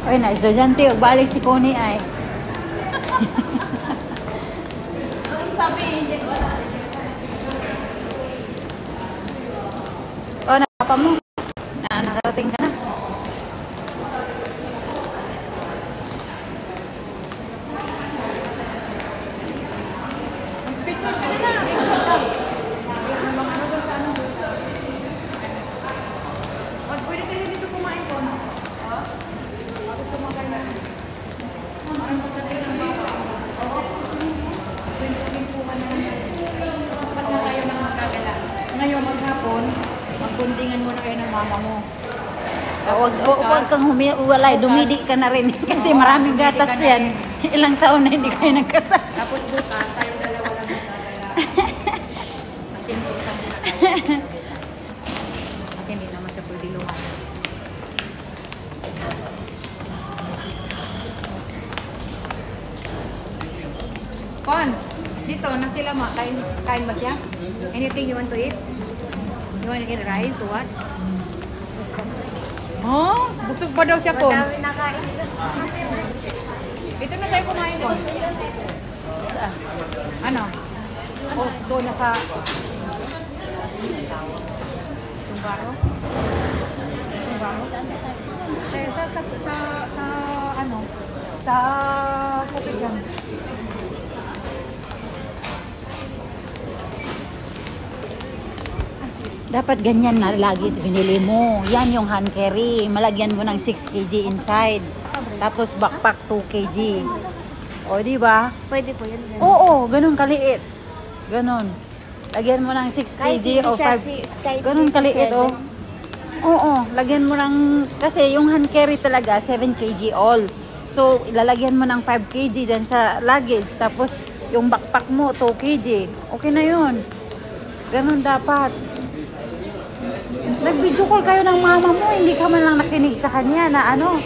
Ay, na estudyante, balik si Connie ay. O, nakapa mo. Nakarating ka na. Pwede kayo dito kumain ko. Bukas na tayo ng magkagala. Ngayon maghapon, magbundingan muna kayo ng mama mo. Huwag kang humiwalay, dumidi ka na rin. Kasi maraming gatas yan. Ilang taon na hindi kayo nagkasal. Tapos bukas, tayong dalawa lang magkagala. Kasi hindi isang muna tayo. Kasi hindi naman siya pwede lumayan. Cons, dito na sila ma. Kain ba siya? Anything you want to eat? You want to eat rice or what? Oh, busog pa daw siya, Cons. Dito na tayo kumain, Cons. Ano? Oh, doon na sa... Tumbaro? Tumbaro? Sa ano? Sa Kopitiam. Dapat ganyan na lagi binili mo. Yan yung hand carry. Malagyan mo ng 6 kg inside. Tapos backpack 2 kg. O, di ba? Pwede po yan. Oo, ganun kaliit. Ganun. Lagyan mo ng 6 kg o 5. Ganun kaliit, oh. Oo, lagyan mo ng... Kasi yung hand carry talaga, 7 kg all. So, ilalagyan mo ng 5 kg dyan sa luggage. Tapos, yung backpack mo, 2 kg. Okay na yun. Ganun dapat. Nag-video call kayo ng mama mo, hindi ka man lang nakinig sa kanya na ano.